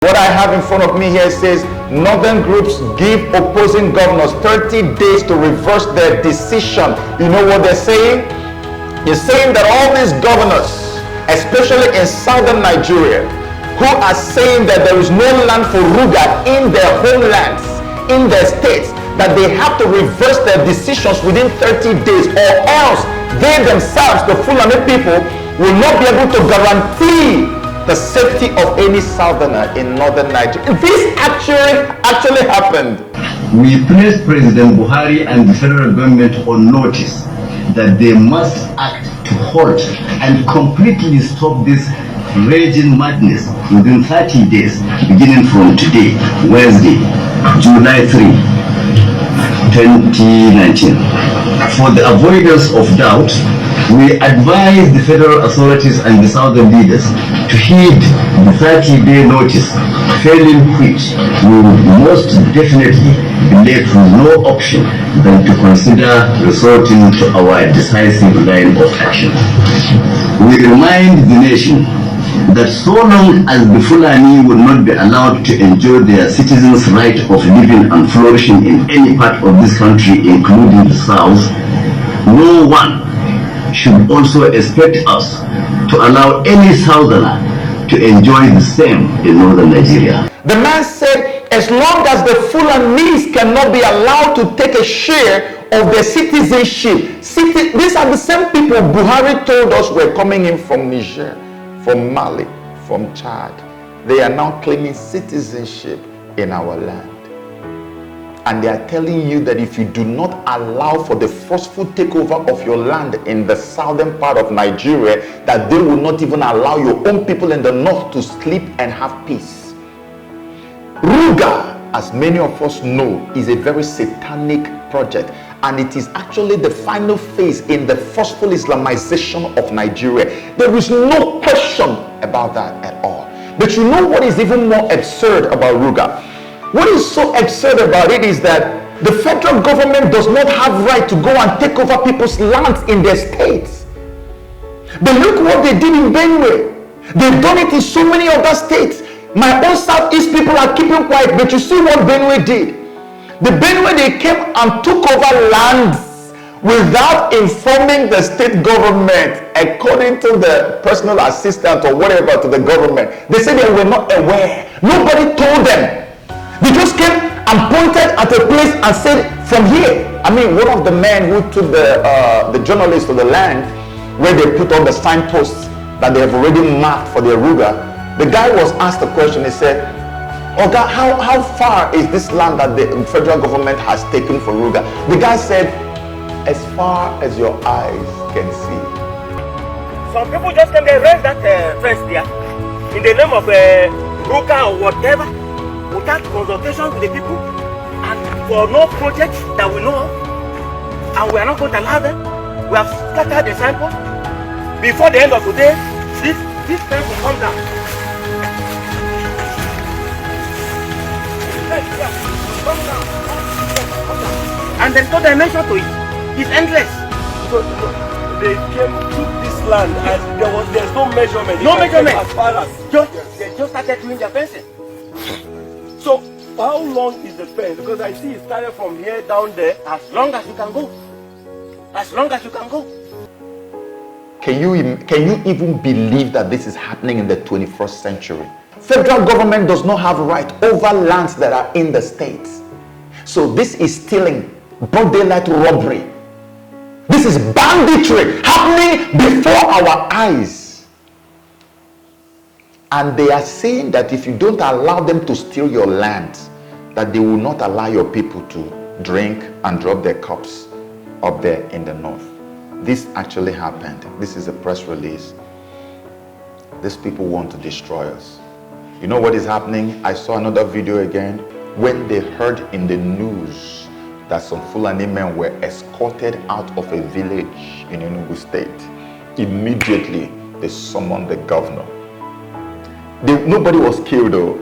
What I have in front of me here says, northern groups give opposing governors 30 days to reverse their decision. You know what they're saying? They're saying that all these governors, especially in southern Nigeria, who are saying that there is no land for RUGA in their homelands, in their states, that they have to reverse their decisions within 30 days, or else they themselves, the Fulani people, will not be able to guarantee the safety of any southerner in northern Nigeria. This actually happened. We place President Buhari and the federal government on notice that they must act to halt and completely stop this raging madness within 30 days, beginning from today, Wednesday, July 3, 2019. For the avoidance of doubt, we advise the federal authorities and the southern leaders to heed the 30-day notice, failing which we will most definitely be left with no option than to consider resorting to our decisive line of action. We remind the nation that so long as the Fulani will not be allowed to enjoy their citizens' right of living and flourishing in any part of this country, including the South, no one should also expect us to allow any southerner to enjoy the same in northern Nigeria. The man said, as long as the Fulanis cannot be allowed to take a share of their citizenship. These are the same people Buhari told us were coming in from Niger, from Mali, from Chad. They are now claiming citizenship in our land. And they are telling you that if you do not allow for the forceful takeover of your land in the southern part of Nigeria, that they will not even allow your own people in the north to sleep and have peace. RUGA, as many of us know, is a very satanic project, and it is actually the final phase in the forceful Islamization of Nigeria. There is no question about that at all. But you know what is even more absurd about RUGA? What is so absurd about it is that the federal government does not have right to go and take over people's lands in their states. But look what they did in Benue. They've done it in so many other states. My own Southeast people are keeping quiet, but you see what Benue did. The Benue, they came and took over lands without informing the state government, according to the personal assistant or whatever to the government. They said they were not aware. Nobody told them. They just came and pointed at a place and said, from here. I mean, one of the men who took the journalists to the land where they put all the signposts that they have already marked for their RUGA, the guy was asked a question. He said, Oga, how far is this land that the federal government has taken for RUGA? The guy said, as far as your eyes can see. Some people just came there, raise that fence there in the name of RUGA or whatever, without consultation with the people and for no project that we know of, and we are not going to allow them. We have scattered the signpost. Before the end of today, this fence will come down. And there's no dimension to it. It's endless. So they took this land and there's no measurement. No measurement. As far as they just started doing their fencing. So how long is the fence? Because I see it started from here down there. As long as you can go. As long as you can go. Can you even believe that this is happening in the 21st century? Federal government does not have right over lands that are in the states. So this is stealing, broad daylight robbery. This is banditry happening before our eyes. And they are saying that if you don't allow them to steal your land, that they will not allow your people to drink and drop their cups up there in the north. This actually happened. This is a press release. These people want to destroy us. You know what is happening? I saw another video again when they heard in the news that some Fulani men were escorted out of a village in Enugu State. Immediately, they summoned the governor. Nobody was killed though.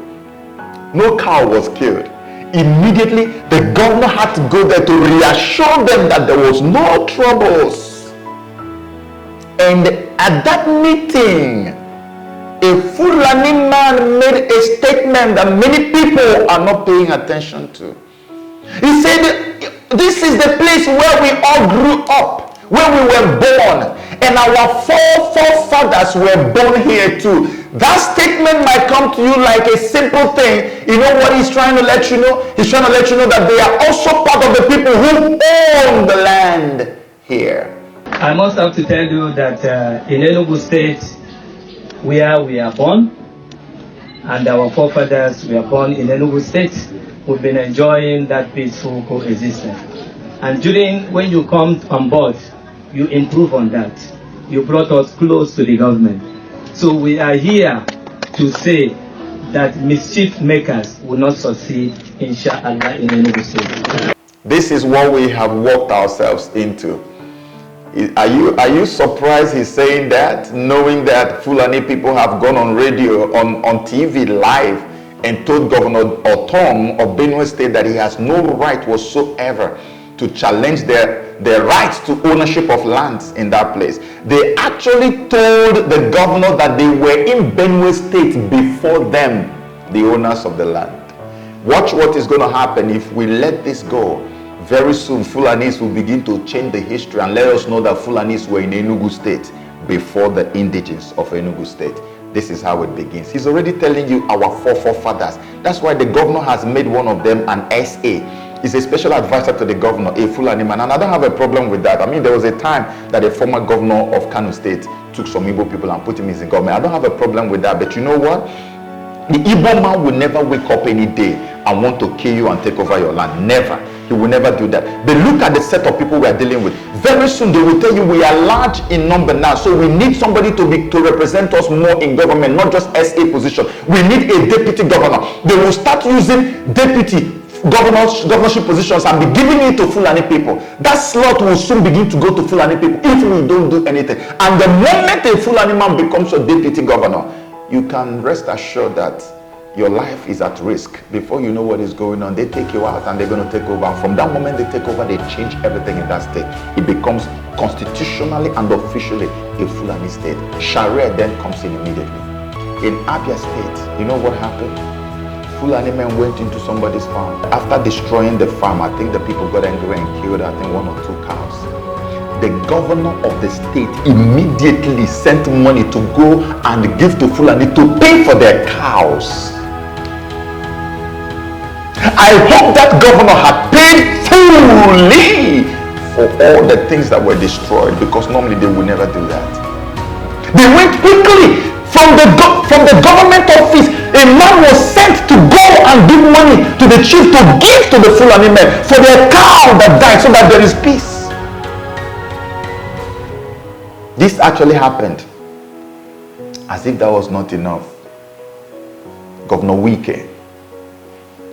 No cow was killed. Immediately, the governor had to go there to reassure them that there was no troubles. And at that meeting, A Fulani man made a statement that many people are not paying attention to. He said, this is the place where we all grew up, where we were born, and our forefathers were born here too. That statement might come to you like a simple thing. You know what he's trying to let you know? He's trying to let you know that they are also part of the people who own the land here. I must have to tell you that in Enugu State, where we are born, and our forefathers were born in Enugu State, we've been enjoying that peaceful coexistence. And when you come on board, you improve on that. You brought us close to the government. So we are here to say that mischief makers will not succeed, inshallah, in Enugu State. This is what we have worked ourselves into. Are you surprised he's saying that, knowing that Fulani people have gone on radio, on TV live, and told Governor Otom of Benue State that he has no right whatsoever to challenge their rights to ownership of lands in that place. They actually told the governor that they were in Benue State before them, the owners of the land. Watch what is going to happen if we let this go. Very soon, Fulanis will begin to change the history and let us know that Fulanis were in Enugu State before the indigenes of Enugu State. This is how it begins. He's already telling you our forefathers. That's why the governor has made one of them an SA. He's a special advisor to the governor, a Fulani man. And I don't have a problem with that. I mean, there was a time that a former governor of Kano State took some Igbo people and put him in the government. I don't have a problem with that. But you know what? The Igbo man will never wake up any day and want to kill you and take over your land. Never. He will never do that. But look at the set of people we are dealing with. Very soon they will tell you we are large in number now, so we need somebody to represent us more in government, not just SA position. We need a deputy governor. They will start using deputy governorship positions and be giving it to Fulani people. That slot will soon begin to go to Fulani people if we don't do anything. And the moment a Fulani man becomes a deputy governor, you can rest assured that your life is at risk. Before you know what is going on, they take you out and they're going to take over. And from that moment they take over, they change everything in that state. It becomes constitutionally and officially a Fulani state. Sharia then comes in immediately. In Abia State, you know what happened? Fulani men went into somebody's farm. After destroying the farm, I think the people got angry and killed, I think, 1 or 2 cows. The governor of the state immediately sent money to go and give to Fulani to pay for their cows. I hope that governor had paid fully for all the things that were destroyed, because normally they would never do that. They went quickly from the government office. A man was sent to go and give money to the chief to give to the Fulani men for their cow that died, so that there is peace. This actually happened. As if that was not enough, Governor Wike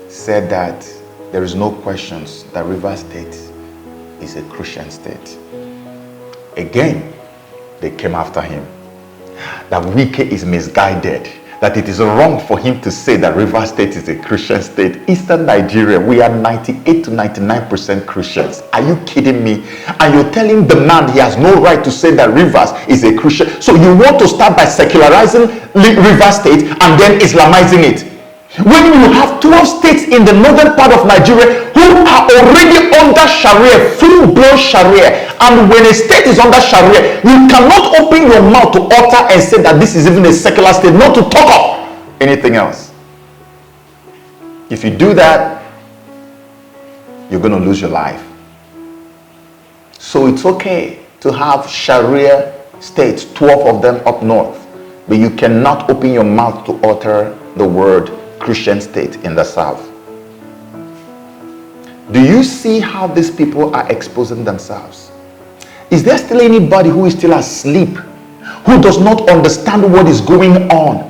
said that there is no questions that Rivers State is a Christian state. Again, they came after him. That Wike is misguided. That it is wrong for him to say that Rivers State is a Christian state. Eastern Nigeria, we are 98 to 99% Christians. Are you kidding me? And you're telling the man he has no right to say that Rivers is a Christian. So you want to start by secularizing Rivers State and then Islamizing it. When you have 12 states in the northern part of Nigeria who are already under Sharia, full-blown Sharia, and when a state is under Sharia, you cannot open your mouth to utter and say that this is even a secular state, not to talk of anything else. If you do that, you're going to lose your life. So it's okay to have Sharia states, 12 of them up north, but you cannot open your mouth to utter the word Christian state in the south. Do you see how these people are exposing themselves? Is there still anybody who is still asleep, who does not understand what is going on?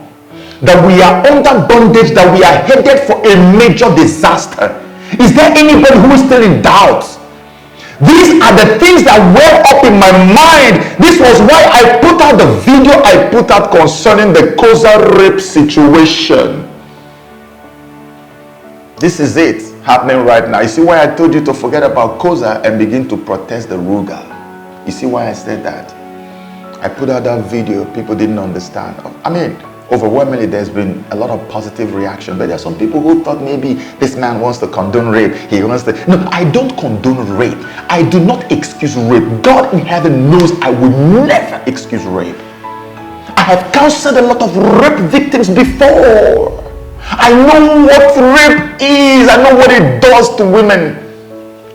That we are under bondage, that we are headed for a major disaster. Is there anybody who is still in doubt? These are the things that were up in my mind. This was why I put out the video I put out concerning the COZA rape situation. This is it happening right now. You see why I told you to forget about COZA and begin to protest the RUGA? You see why I said that? I put out that video, people didn't understand. I mean, overwhelmingly there's been a lot of positive reaction, but there are some people who thought maybe this man wants to condone rape. He wants to. No, I don't condone rape. I do not excuse rape. God in heaven knows I will never excuse rape. I have counseled a lot of rape victims before. I know what rape is. I know what it does to women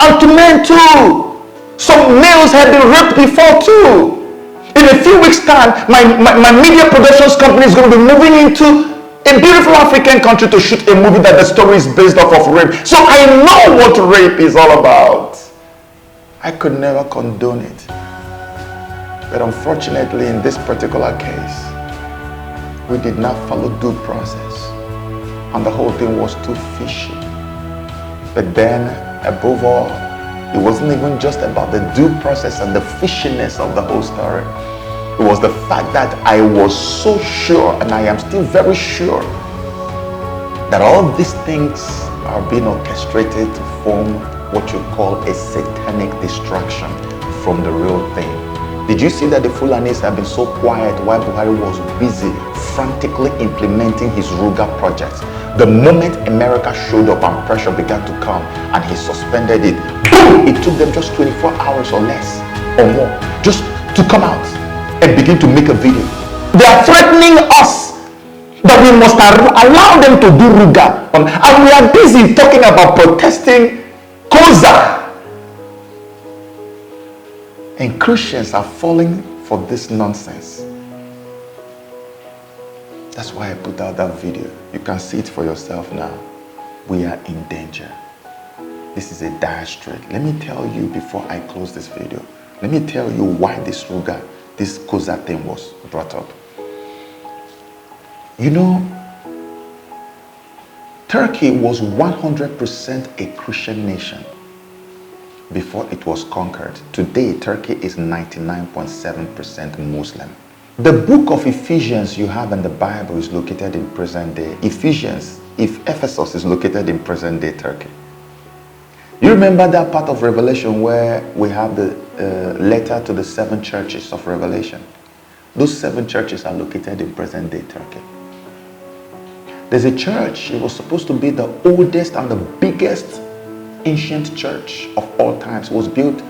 and to men too. Some males have been raped before too. In a few weeks' time, my media productions company is going to be moving into a beautiful African country to shoot a movie that the story is based off of rape. So I know what rape is all about. I could never condone it. But unfortunately, in this particular case, we did not follow due process. And the whole thing was too fishy. But then, above all, it wasn't even just about the due process and the fishiness of the whole story. It was the fact that I was so sure, and I am still very sure, that all these things are being orchestrated to form what you call a satanic distraction from the real thing. Did you see that the Fulanis have been so quiet while Buhari was busy frantically implementing his RUGA projects? The moment America showed up and pressure began to come and he suspended it, boom, it took them just 24 hours or less or more just to come out and begin to make a video. They are threatening us that we must allow them to do RUGA. And we are busy talking about protesting COZA. And Christians are falling for this nonsense. That's why I put out that video. You can see it for yourself now. We are in danger. This is a dire strait. Let me tell you before I close this video. Let me tell you why this RUGA, this COZA thing was brought up. You know, Turkey was 100% a Christian nation before it was conquered. Today, Turkey is 99.7% Muslim. The book of Ephesians you have in the Bible is located in present day Ephesus is located in present day Turkey. You remember that part of Revelation where we have the letter to the 7 churches of Revelation? Those 7 churches are located in present day Turkey. There's a church, it was supposed to be the oldest and the biggest ancient church of all times. It was built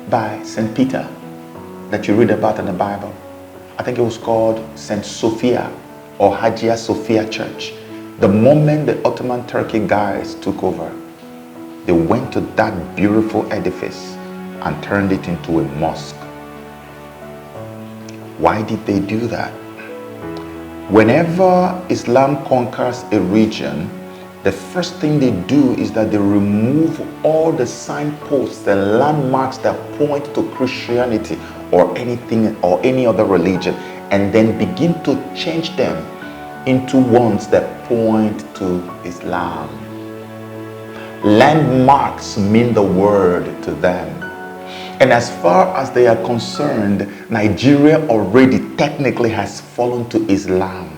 by St. Peter that you read about in the Bible. I think it was called St. Sophia or Hagia Sophia Church. The moment the Ottoman Turkey guys took over, they went to that beautiful edifice and turned it into a mosque. Why did they do that? Whenever Islam conquers a region, the first thing they do is that they remove all the signposts, the landmarks that point to Christianity or anything or any other religion, and then begin to change them into ones that point to Islam. Landmarks mean the word to them. And as far as they are concerned, Nigeria already technically has fallen to Islam.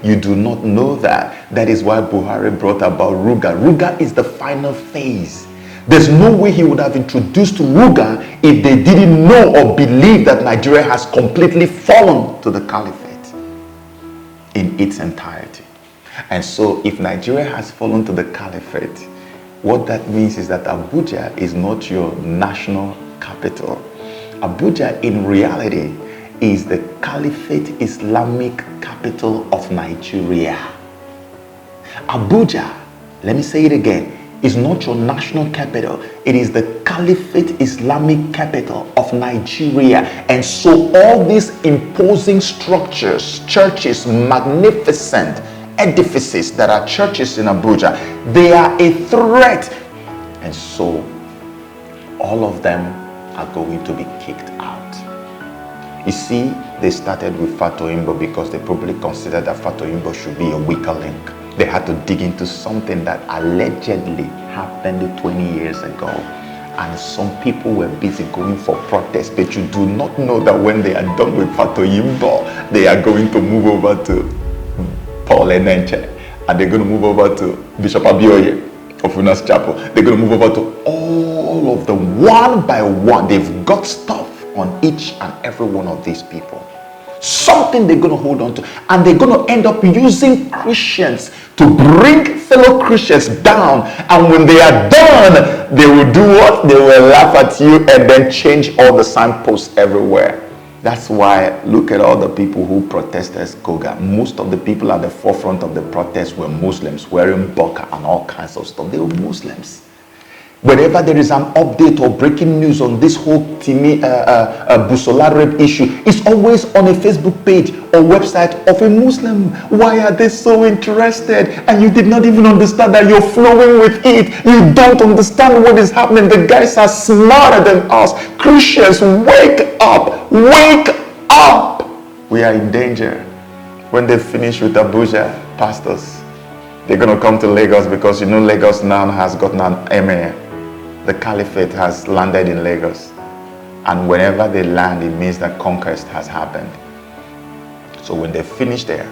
You do not know that. That is why Buhari brought about RUGA. RUGA is the final phase. There's no way he would have introduced RUGA if they didn't know or believe that Nigeria has completely fallen to the caliphate in its entirety. And so if Nigeria has fallen to the caliphate, what that means is that Abuja is not your national capital. Abuja in reality is the Caliphate Islamic capital of Nigeria. Abuja, let me say it again, is not your national capital. It is the Caliphate Islamic capital of Nigeria. And so all these imposing structures, churches, magnificent edifices that are churches in Abuja, they are a threat. And so all of them are going to be kicked out. You see, they started with Fatoyinbo because they probably considered that Fatoyinbo should be a weaker link. They had to dig into something that allegedly happened 20 years ago. And some people were busy going for protest, but you do not know that when they are done with Fatoyinbo, they are going to move over to Paul Enenche, and they're going to move over to Bishop Abioye of Unas Chapel. They're going to move over to all of them one by one. They've got stuff on each and every one of these people. Something they're going to hold on to. And they're going to end up using Christians to bring fellow Christians down. And when they are done, they will do what? They will laugh at you and then change all the signposts everywhere. That's why, look at all the people who protested COZA. Most of the people at the forefront of the protest were Muslims, wearing burqa and all kinds of stuff. They were Muslims. Whenever there is an update or breaking news on this whole Busola rape issue, it's always on a Facebook page or website of a Muslim. Why are they so interested? And you did not even understand that you're flowing with it. You don't understand what is happening. The guys are smarter than us. Christians, wake up. Wake up. We are in danger. When they finish with Abuja, pastors, they're going to come to Lagos, because you know Lagos now has gotten an emir. The caliphate has landed in Lagos, and whenever they land, it means that conquest has happened. So when they finish there,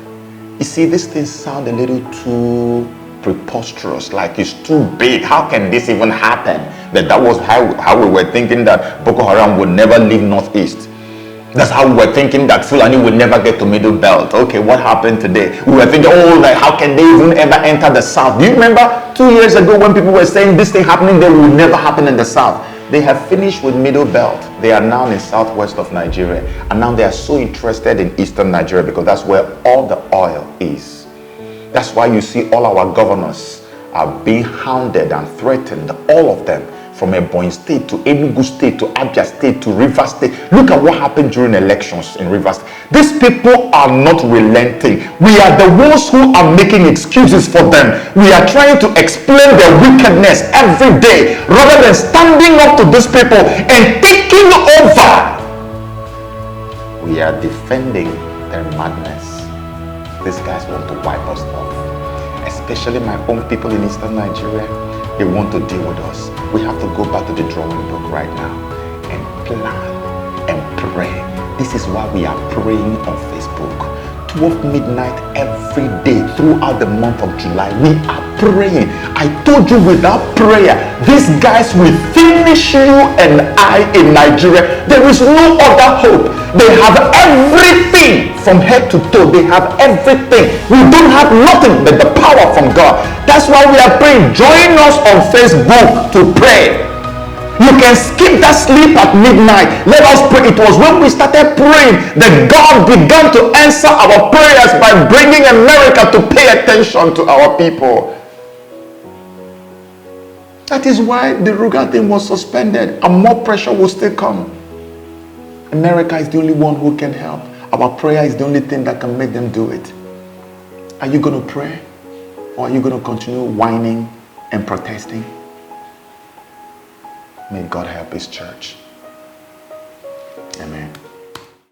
you see, these things sound a little too preposterous, like it's too big. How can this even happen? That was how we were thinking that Boko Haram would never leave Northeast. That's how we were thinking that Fulani would never get to Middle Belt. Okay, what happened today? We were thinking, oh, like, how can they even ever enter the South? Do you remember 2 years ago when people were saying this thing happening there will never happen in the South? They have finished with Middle Belt. They are now in southwest of Nigeria. And now they are so interested in Eastern Nigeria because that's where all the oil is. That's why you see all our governors are being hounded and threatened, all of them. From Ebonyi State to Enugu State to Abia State to Rivers State. Look at what happened during elections in Rivers. These people are not relenting. We are the ones who are making excuses for them. We are trying to explain their wickedness every day rather than standing up to these people and taking over. We are defending their madness. These guys want to wipe us off, especially my own people in Eastern Nigeria. They want to deal with us. We have to go back to the drawing book right now and plan and pray. This is why we are praying on Facebook. 12 midnight every day throughout the month of July. We are praying. I told you, without prayer, these guys will finish you and I in Nigeria. There is no other hope. They have everything from head to toe. They have everything. We don't have nothing but the power from God. That's why we are praying. Join us on Facebook to pray. You can skip that sleep at midnight. Let us pray. It was when we started praying that God began to answer our prayers by bringing America to pay attention to our people. That is why the RUGA thing was suspended, and more pressure will still come. America is the only one who can help. Our prayer is the only thing that can make them do it. Are you going to pray? Or are you going to continue whining and protesting? May God help His church.